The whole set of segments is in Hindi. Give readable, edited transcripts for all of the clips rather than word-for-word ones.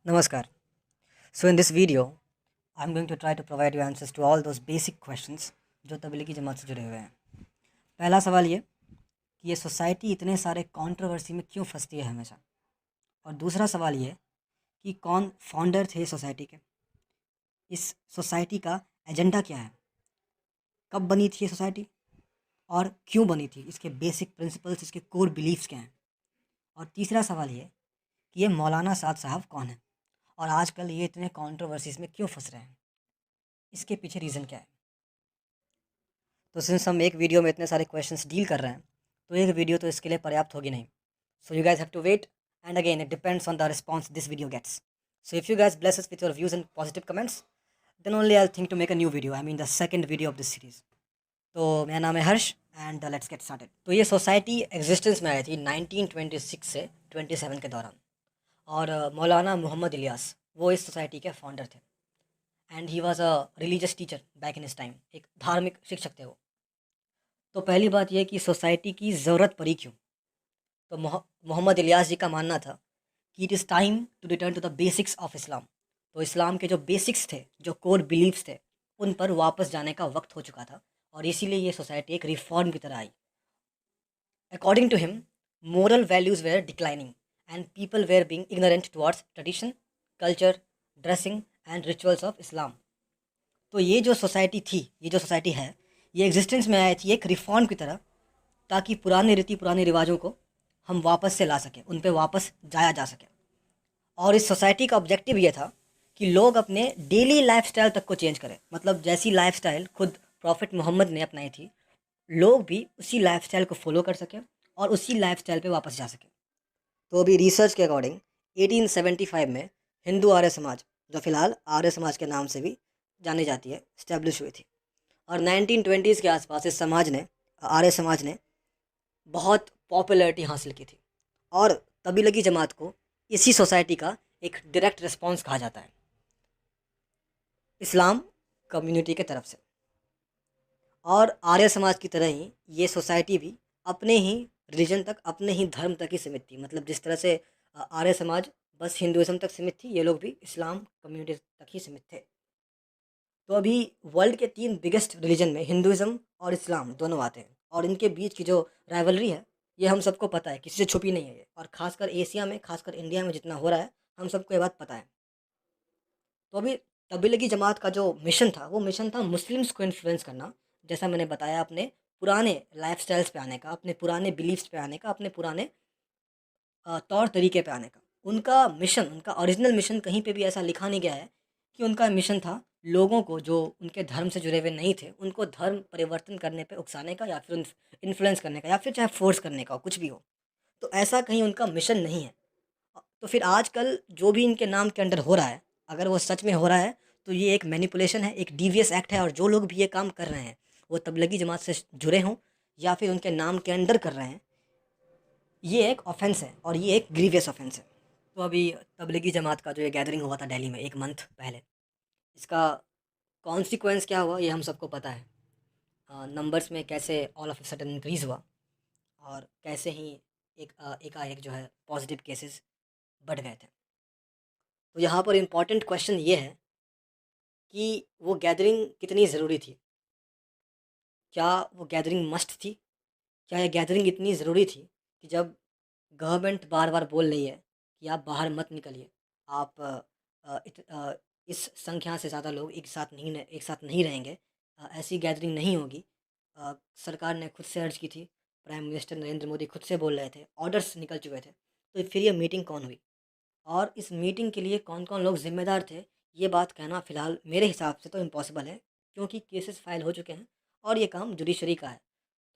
Namaskar. So in this video, I'm going to try to provide you answers to all those basic questions जो तबलीगी जमात से जुड़े हुए हैं। पहला सवाल ये कि ये सोसाइटी इतने सारे कंट्रोवर्सी में क्यों फंसती है हमेशा, और दूसरा सवाल ये कि कौन फाउंडर थे सोसाइटी के, इस सोसाइटी का एजेंडा क्या है, कब बनी थी ये सोसाइटी और क्यों बनी थी, इसके बेसिक प्रिंसिपल्स, इसके कोर बिलीफ्स क्या हैं, और तीसरा सवाल ये कि ये मौलाना साद साहब कौन है और आजकल ये इतने कंट्रोवर्सीज में क्यों फंस रहे हैं, इसके पीछे रीज़न क्या है। तो सिंस हम एक वीडियो में इतने सारे क्वेश्चंस डील कर रहे हैं तो एक वीडियो तो इसके लिए पर्याप्त होगी नहीं। So you guys have to wait, and again it depends on the response this video gets. So if you guys bless us with your views and positive comments, then only I think to make a new video, I mean the second video of this series. तो मेरा नाम है Harsh and let's get started. तो ये सोसाइटी एग्जिस्टेंस में आई थी 1926 से 27 के दौरान, और मौलाना मोहम्मद इलियास वो इस सोसाइटी के फाउंडर थे, and he was a religious teacher back in his time, एक धार्मिक शिक्षक थे वो। तो पहली बात यह कि सोसाइटी की ज़रूरत पड़ी क्यों। तो मोहम्मद इलियास जी का मानना था कि it is time to return to the basics of Islam. तो इस्लाम के जो बेसिक्स थे, जो कोर बिलीव्स थे, उन पर वापस जाने का वक्त हो चुका था, और इसीलिए ये सोसाइटी एक रिफॉर्म की तरह आई। According to him, moral values were declining and people were being ignorant towards tradition, culture, dressing and rituals of Islam. तो ये जो सोसाइटी थी, ये जो सोसाइटी है, ये एग्जिस्टेंस में आई थी एक रिफॉर्म की तरह, ताकि पुराने रीति पुराने रिवाजों को हम वापस से ला सकें, उन पे वापस जाया जा सके। और इस सोसाइटी का ऑब्जेक्टिव ये था कि लोग अपने डेली लाइफस्टाइल तक को चेंज करें। मतलब जैसी लाइफस्टाइल खुद प्रॉफिट मोहम्मद ने अपनाई थी, लोग भी उसी लाइफस्टाइल को फॉलो कर सकें और उसी लाइफस्टाइल पे वापस जा सकें। तो अभी रिसर्च के अकॉर्डिंग 1875 में हिंदू आर्य समाज, जो फिलहाल आर्य समाज के नाम से भी जानी जाती है, इस्टेब्लिश हुई थी। और 1920s के आसपास इस समाज ने, आर्य समाज ने, बहुत पॉपुलैरिटी हासिल की थी, और तबलीगी जमात को इसी सोसाइटी का एक डायरेक्ट रिस्पॉन्स कहा जाता है, इस्लाम कम्युनिटी के तरफ से। और आर्य समाज की तरह ही ये सोसाइटी भी अपने ही रिलीजन तक, अपने ही धर्म तक ही सीमित थी। मतलब जिस तरह से आर्य समाज बस हिंदुज़म तक सीमित थी, ये लोग भी इस्लाम कम्युनिटी तक ही सीमित थे। तो अभी वर्ल्ड के 3 बिगेस्ट रिलीजन में हिंदुज़म और इस्लाम दोनों आते हैं, और इनके बीच की जो राइवलरी है, ये हम सबको पता है, किसी से छुपी नहीं है ये। और खासकर एशिया में, खासकर इंडिया में जितना हो रहा है, हम सबको ये बात पता है। तो अभी तबलीगी जमात का जो मिशन था, वो मिशन था मुस्लिम्स को इन्फ्लुएंस करना। जैसा मैंने बताया, अपने पुराने लाइफस्टाइल्स पे आने का, अपने पुराने बिलीफ्स पे आने का, अपने पुराने तौर तरीके पे आने का। उनका मिशन, उनका ओरिजिनल मिशन कहीं पे भी ऐसा लिखा नहीं गया है कि उनका मिशन था लोगों को जो उनके धर्म से जुड़े हुए नहीं थे, उनको धर्म परिवर्तन करने पे उकसाने का, या फिर इन्फ्लुएंस करने का, या फिर चाहे फोर्स करने का, कुछ भी हो। तो ऐसा कहीं उनका मिशन नहीं है। तो फिर आजकल जो भी इनके नाम के अंडर हो रहा है, अगर वो सच में हो रहा है, तो ये एक मैनिपुलेशन है, एक डीवियस एक्ट है। और जो लोग भी ये काम कर रहे हैं, वो तबलीगी जमात से जुड़े हों या फिर उनके नाम के अंडर कर रहे हैं, ये एक ऑफेंस है, और ये एक ग्रीवियस ऑफेंस है। तो अभी तबलीगी जमात का जो ये गैदरिंग हुआ था दिल्ली में एक मंथ पहले, इसका कॉन्सिक्वेंस क्या हुआ ये हम सबको पता है। नंबर्स में कैसे all of a sudden increase हुआ, और कैसे ही एकाएक जो है पॉजिटिव केसेस बढ़ गए थे। तो यहाँ पर इम्पॉर्टेंट क्वेश्चन ये है कि वो गैदरिंग कितनी ज़रूरी थी। क्या वो गैदरिंग मस्ट थी? क्या ये गैदरिंग इतनी ज़रूरी थी कि जब गवर्नमेंट बार बार बोल रही है कि आप बाहर मत निकलिए, आप इस संख्या से ज़्यादा लोग एक साथ नहीं रहेंगे, ऐसी गैदरिंग नहीं होगी। सरकार ने खुद से अर्ज की थी, प्राइम मिनिस्टर नरेंद्र मोदी खुद से बोल रहे थे, ऑर्डर्स निकल चुके थे। तो फिर ये मीटिंग कौन हुई, और इस मीटिंग के लिए कौन कौन लोग ज़िम्मेदार थे, ये बात कहना फ़िलहाल मेरे हिसाब से तो इम्पॉसिबल है, क्योंकि केसेस फाइल हो चुके हैं और ये काम जुडिशरी का है।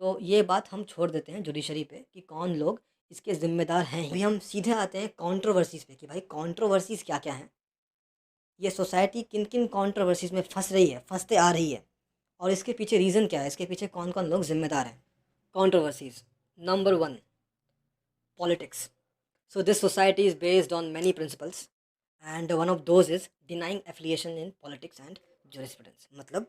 तो ये बात हम छोड़ देते हैं जुडिशरी पे कि कौन लोग इसके ज़िम्मेदार हैं। अभी हम सीधे आते हैं कंट्रोवर्सीज़ पे कि भाई कंट्रोवर्सीज़ क्या-क्या हैं? ये सोसाइटी किन-किन कंट्रोवर्सीज़ में फँस रही है, फँसते आ रही है, और इसके पीछे रीज़न क्या है? इसके पीछे कौन-कौन लोग ज़िम्मेदार हैं? Controversies number 1, politics. So this society is based on many principles, and one of those is denying affiliation in politics and jurisprudence. मतलब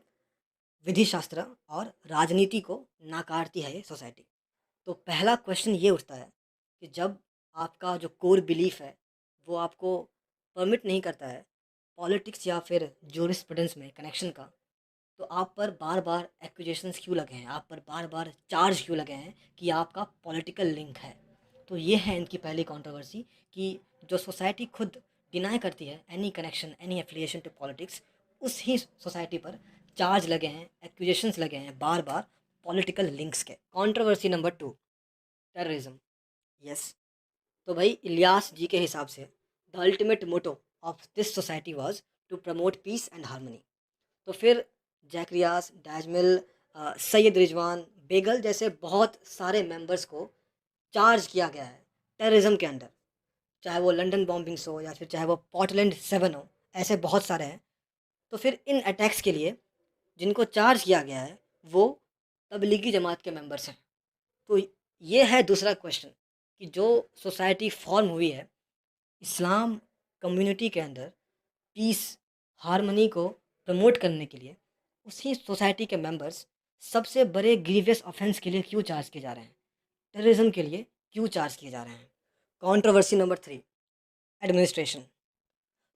विधि शास्त्र और राजनीति को नाकारती है ये सोसाइटी। तो पहला क्वेश्चन ये उठता है कि जब आपका जो कोर बिलीफ है वो आपको परमिट नहीं करता है पॉलिटिक्स या फिर जूरिस्प्रूडेंस में कनेक्शन का, तो आप पर बार बार एक्यूजेशंस क्यों लगे हैं, आप पर बार बार चार्ज क्यों लगे हैं कि आपका पॉलिटिकल लिंक है। तो ये है इनकी पहली कंट्रोवर्सी कि जो सोसाइटी खुद डिनाई करती है any connection any affiliation to politics, उस ही सोसाइटी पर चार्ज लगे हैं, एक्यूजेशंस लगे हैं बार बार पॉलिटिकल लिंक्स के। Controversy number 2, terrorism. यस, तो भाई इलियास जी के हिसाब से the ultimate motto of this society was to promote peace and harmony. तो फिर जैक रियास, डैजमिल, सैयद रिजवान, बेगल जैसे बहुत सारे मेंबर्स को चार्ज किया गया है टेररिज्म के अंडर, चाहे वो लंदन बॉम्बिंग्स हो या फिर चाहे वो पोर्टलैंड 7 हो, ऐसे बहुत सारे हैं। तो फिर इन अटैक्स के लिए जिनको चार्ज किया गया है वो तबलीगी जमात के मेंबर्स हैं। तो ये है दूसरा क्वेश्चन कि जो सोसाइटी फॉर्म हुई है इस्लाम कम्युनिटी के अंदर पीस हारमनी को प्रमोट करने के लिए, उसी सोसाइटी के मेंबर्स सबसे बड़े ग्रीवियस ऑफेंस के लिए क्यों चार्ज किए जा रहे हैं, टेररिज्म के लिए क्यों चार्ज किए जा रहे हैं। Controversy number 3, administration.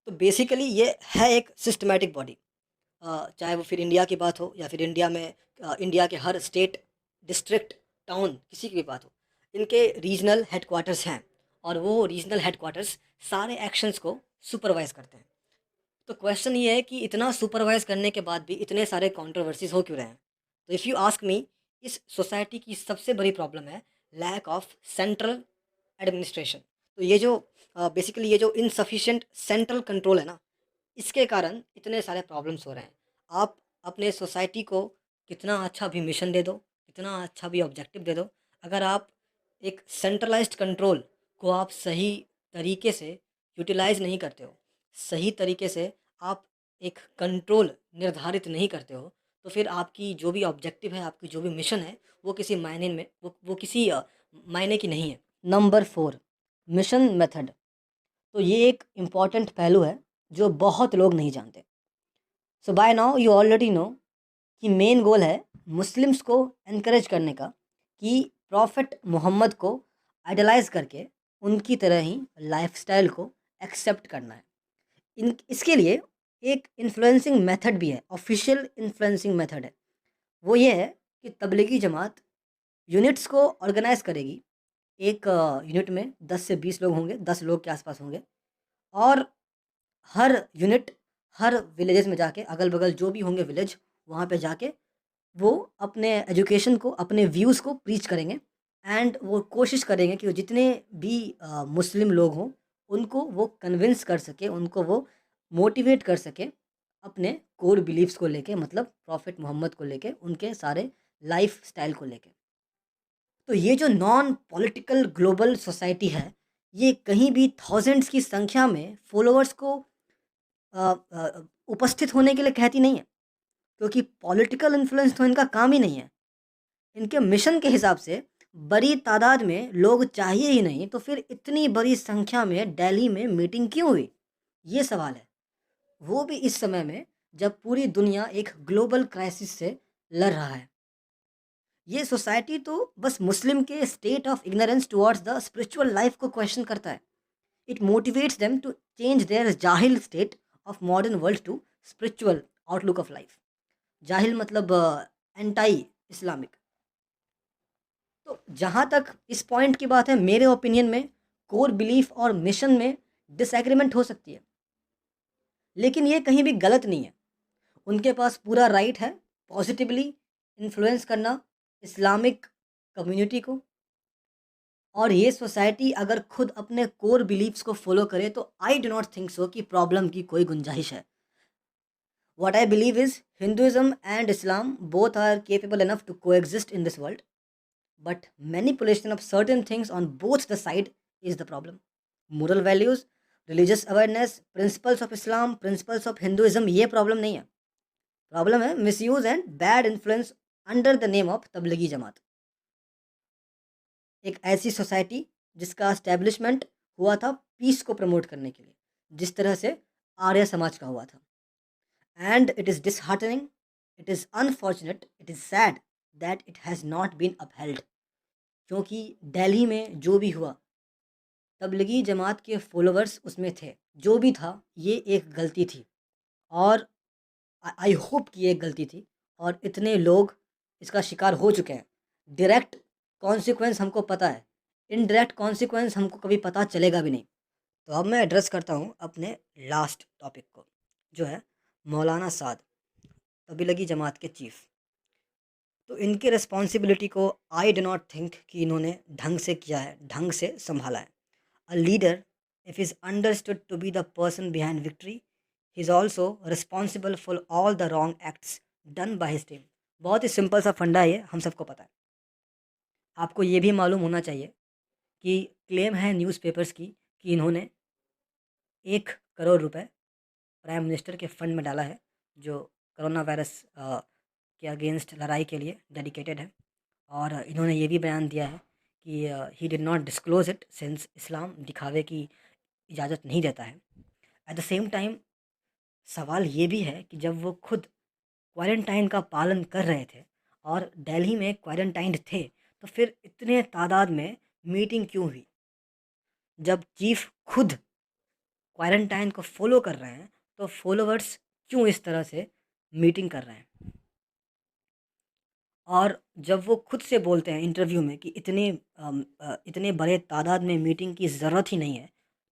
तो बेसिकली ये है एक सिस्टमैटिक बॉडी, चाहे वो फिर इंडिया की बात हो या फिर इंडिया में इंडिया के हर स्टेट, डिस्ट्रिक्ट, टाउन किसी की भी बात हो, इनके रीजनल हेडक्वार्टर्स हैं और वो रीजनल हेडक्वार्टर्स सारे एक्शंस को सुपरवाइज करते हैं। तो क्वेश्चन ये है कि इतना सुपरवाइज करने के बाद भी इतने सारे कंट्रोवर्सीज हो क्यों रहे हैं। तो इफ़ यू आस्क मी, इस सोसाइटी की सबसे बड़ी प्रॉब्लम है लैक ऑफ सेंट्रल एडमिनिस्ट्रेशन। तो ये जो बेसिकली ये जो इनसफिशिएंट सेंट्रल कंट्रोल है ना, इसके कारण इतने सारे प्रॉब्लम्स हो रहे हैं। आप अपने सोसाइटी को कितना अच्छा भी मिशन दे दो, कितना अच्छा भी ऑब्जेक्टिव दे दो, अगर आप एक सेंट्रलाइज्ड कंट्रोल को आप सही तरीके से यूटिलाइज नहीं करते हो, सही तरीके से आप एक कंट्रोल निर्धारित नहीं करते हो, तो फिर आपकी जो भी ऑब्जेक्टिव है, आपकी जो भी मिशन है, वो किसी मायने में वो किसी मायने की नहीं है। Number 4, mission method. तो ये एक इम्पॉर्टेंट पहलू है जो बहुत लोग नहीं जानते। So by now you already know कि मेन गोल है मुस्लिम्स को इनकरेज करने का कि प्रॉफिट मोहम्मद को आइडलाइज करके उनकी तरह ही लाइफस्टाइल को एक्सेप्ट करना है। इन इसके लिए एक इन्फ्लुएंसिंग मेथड भी है, ऑफिशियल इन्फ्लुएंसिंग मेथड है। वो ये है कि तबलीगी जमात यूनिट्स को ऑर्गेनाइज करेगी। एक यूनिट में 10 से 20 लोग होंगे, 10 लोग के आसपास होंगे, और हर यूनिट हर विलेजेस में जाके, अगल बगल जो भी होंगे विलेज, वहाँ पे जाके वो अपने एजुकेशन को, अपने व्यूज़ को प्रीच करेंगे। एंड वो कोशिश करेंगे कि वो जितने भी मुस्लिम लोग हों उनको वो कन्विंस कर सके, उनको वो मोटिवेट कर सके अपने कोर बिलीव्स को लेके, मतलब प्रॉफिट मोहम्मद को लेके, उनके सारे लाइफ स्टाइल को लेके। तो ये जो नॉन पॉलिटिकल ग्लोबल सोसाइटी है, ये कहीं भी थाउजेंड्स की संख्या में फॉलोअर्स को उपस्थित होने के लिए कहती नहीं है, क्योंकि पॉलिटिकल इन्फ्लुएंस तो इनका काम ही नहीं है। इनके मिशन के हिसाब से बड़ी तादाद में लोग चाहिए ही नहीं, तो फिर इतनी बड़ी संख्या में दिल्ली में मीटिंग क्यों हुई, ये सवाल है। वो भी इस समय में जब पूरी दुनिया एक ग्लोबल क्राइसिस से लड़ रहा है। ये सोसाइटी तो बस मुस्लिम के state of ignorance towards the spiritual life को क्वेश्चन करता है। It motivates them to change their जाहिल state of modern world to spiritual outlook of life. जाहिल मतलब एंटाई इस्लामिक। तो जहाँ तक इस पॉइंट की बात है, मेरे ओपिनियन में कोर बिलीफ और मिशन में डिसएग्रीमेंट हो सकती है, लेकिन ये कहीं भी गलत नहीं है। उनके पास पूरा राइट है पॉजिटिवली इन्फ्लुएंस करना इस्लामिक कम्युनिटी को। और ये सोसाइटी अगर खुद अपने कोर बिलीव्स को फॉलो करे तो I do not think so कि प्रॉब्लम की कोई गुंजाइश है। What I believe is Hinduism and Islam both are capable enough to coexist in this world, but manipulation of certain things on both the side is the problem. Moral values, religious awareness, principles of Islam, principles of Hinduism, ये प्रॉब्लम नहीं है। प्रॉब्लम है misuse and bad influence under the name of Tablighi Jamaat. एक ऐसी सोसाइटी जिसका स्टैब्लिशमेंट हुआ था पीस को प्रमोट करने के लिए, जिस तरह से आर्य समाज का हुआ था। And it is disheartening, it is unfortunate, it is sad that it has not been upheld। क्योंकि दिल्ली में जो भी हुआ, तबलीगी जमात के फॉलोअर्स उसमें थे, जो भी था ये एक गलती थी, और आई होप कि ये एक गलती थी, और इतने लोग इसका शिकार हो चुके हैं। डायरेक्ट कॉन्सिक्वेंस हमको पता है, इनडायरेक्ट कॉन्सिक्वेंस हमको कभी पता चलेगा भी नहीं। तो अब मैं एड्रेस करता हूँ अपने लास्ट टॉपिक को, जो है मौलाना साद, तबलीगी जमात के चीफ। तो इनके रिस्पॉन्सिबिलिटी को आई डो नॉट थिंक कि इन्होंने ढंग से किया है, ढंग से संभाला है। A leader if is understood to be the person behind victory, he is also responsible for all the wrong acts done by his team. बहुत ही सिंपल सा फंडा है ये, हम सबको पता है। आपको ये भी मालूम होना चाहिए कि क्लेम है न्यूज़पेपर्स की कि इन्होंने 1 करोड़ रुपए प्राइम मिनिस्टर के फंड में डाला है, जो कोरोना वायरस के अगेंस्ट लड़ाई के लिए डेडिकेटेड है। और इन्होंने ये भी बयान दिया है कि he did not disclose it since Islam दिखावे की इजाज़त नहीं देता है। एट द सेम टाइम सवाल ये भी है कि जब वो खुद क्वारंटाइन का पालन कर रहे थे और दिल्ली में क्वारंटाइंड थे, तो फिर इतने तादाद में मीटिंग क्यों हुई? जब चीफ खुद क्वारंटाइन को फॉलो कर रहे हैं, तो फॉलोअर्स क्यों इस तरह से मीटिंग कर रहे हैं? और जब वो खुद से बोलते हैं इंटरव्यू में कि इतने बड़े तादाद में मीटिंग की ज़रूरत ही नहीं है,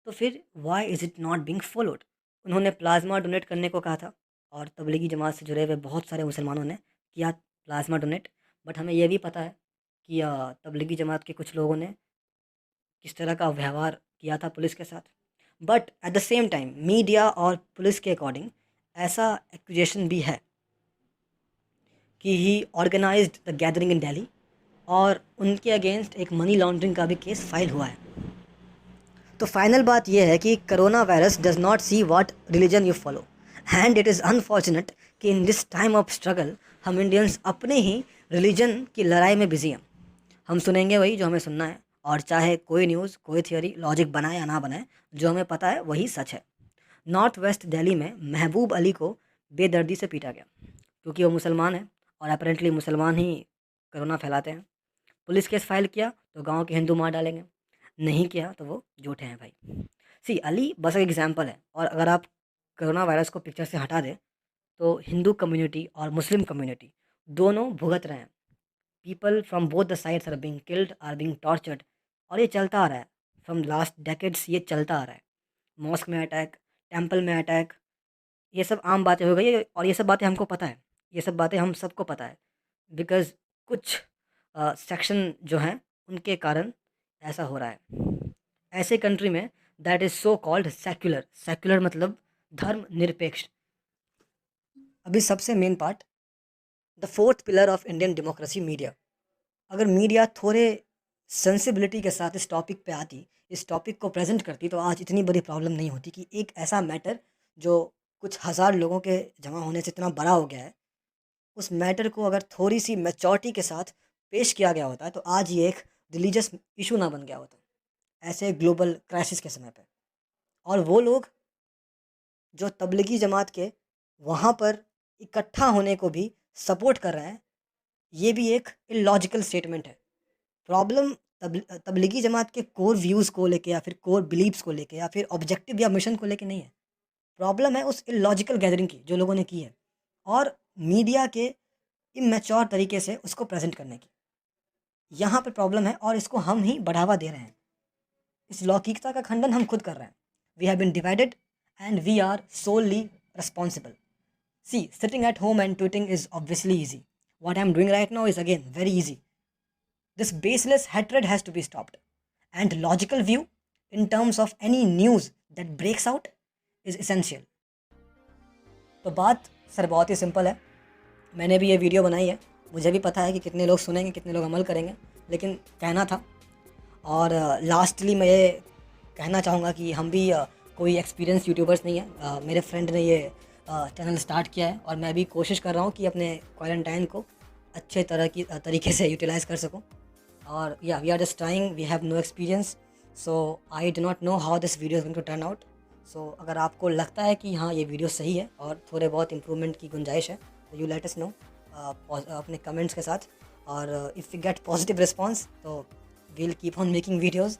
तो फिर why is it not being followed? उन्होंने प्लाज्मा डोनेट करने को कहा था, और तबलीगी जमात से जुड़े हुए बहुत सारे मुसलमानों ने किया प्लाज्मा डोनेट। बट हमें यह भी पता है कि तबलीगी जमात के कुछ लोगों ने किस तरह का व्यवहार किया था पुलिस के साथ। But at the same time media और पुलिस के अकॉर्डिंग ऐसा एक्यूजेशन भी है कि ही ऑर्गेनाइज्ड द गैदरिंग इन दिल्ली, और उनके अगेंस्ट एक मनी लॉन्ड्रिंग का भी केस फाइल हुआ है। तो फाइनल बात यह है कि corona virus does not see what religion you follow, and it is unfortunate कि in this time of struggle हम इंडियंस अपने ही रिलीजन की लड़ाई में बिजी हैं। हम सुनेंगे वही जो हमें सुनना है, और चाहे कोई न्यूज़, कोई थियोरी लॉजिक बनाए या ना बनाए, जो हमें पता है वही सच है। नॉर्थ वेस्ट दिल्ली में महबूब अली को बेदर्दी से पीटा गया क्योंकि वो मुसलमान है, और अपेरेंटली मुसलमान ही कोरोना फैलाते हैं। पुलिस केस फाइल किया तो गांव के हिंदू मार डालेंगे, नहीं किया तो वो झूठे हैं भाई। सी अली बस एक एग्जाम्पल है, और अगर आप कोरोना वायरस को पिक्चर से हटा दें तो हिंदू कम्युनिटी और मुस्लिम कम्युनिटी दोनों भुगत रहे हैं। People from both the sides are being killed, are being tortured, और ये चलता आ रहा है फ्रॉम लास्ट डेकेड्स, ये चलता आ रहा है। मॉस्क में अटैक, टेम्पल में अटैक, ये सब आम बातें हो गई, और ये सब बातें हमको पता है, ये सब बातें हम सबको पता है, बिकॉज़ कुछ सेक्शन जो हैं उनके कारण ऐसा हो रहा है। ऐसे कंट्री में that is so called secular, secular मतलब धर्म निरपेक्ष। अभी सबसे main part, the fourth pillar of Indian democracy, media. अगर मीडिया थोड़े सेंसिबिलिटी के साथ इस टॉपिक पे आती, इस टॉपिक को प्रेजेंट करती, तो आज इतनी बड़ी प्रॉब्लम नहीं होती कि एक ऐसा मैटर जो कुछ हज़ार लोगों के जमा होने से इतना बड़ा हो गया है, उस मैटर को अगर थोड़ी सी मैच्योरिटी के साथ पेश किया गया होता है, तो आज ये एक रिलीजियस इशू ना बन गया होता ऐसे ग्लोबल क्राइसिस के समय पे। और वो लोग जो तबलीगी जमात के वहाँ पर इकट्ठा होने को भी सपोर्ट कर रहे हैं, ये भी एक इलॉजिकल स्टेटमेंट है। प्रॉब्लम तबलीगी जमात के कोर व्यूज़ को लेके, या फिर कोर बिलीव्स को लेके, या फिर ऑब्जेक्टिव या मिशन को लेके नहीं है। प्रॉब्लम है उस इलॉजिकल गैदरिंग की जो लोगों ने की है, और मीडिया के इमेच्योर तरीके से उसको प्रेजेंट करने की। यहाँ पर प्रॉब्लम है, और इसको हम ही बढ़ावा दे रहे हैं। इस लौकिकता का खंडन हम खुद कर रहे हैं। We have been divided and we are solely responsible. See, sitting at home and tweeting is obviously easy. What I'm doing right now is again very easy. This baseless hatred has to be stopped. And logical view in terms of any news that breaks out is essential. तो बात सर बहुत ही सिंपल है। मैंने भी ये वीडियो बनाई है, मुझे भी पता है कि कितने लोग सुनेंगे, कितने लोग अमल करेंगे, लेकिन कहना था। और लास्टली मैं ये कहना चाहूँगा कि हम भी कोई एक्सपीरियंस यूट्यूबर्स नहीं है। मेरे फ्रेंड ने ये चैनल स्टार्ट किया है, और मैं भी कोशिश कर रहा हूँ कि अपने क्वारंटाइन को अच्छे तरीके से यूटिलाइज़ कर सकूँ। और या we are just trying, we have no experience, so I do not know how this video is going to turn out. So अगर आपको लगता है कि हाँ ये वीडियो सही है और थोड़े बहुत इम्प्रूवमेंट की गुंजाइश है, तो यू लेट अस नो अपने कमेंट्स के साथ। और if you get positive response, तो we'll keep on making videos.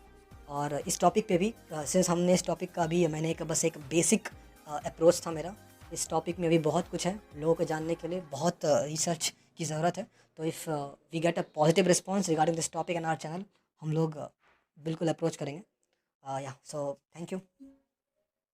और इस टॉपिक पे भी सिंस हमने इस टॉपिक का भी मैंने बस एक बेसिक अप्रोच था मेरा। इस टॉपिक में भी बहुत कुछ है लोगों को जानने के लिए, बहुत रिसर्च की ज़रूरत है। तो if we get a positive response regarding this topic in our channel, हम लोग बिल्कुल अप्रोच करेंगे। या सो थैंक यू।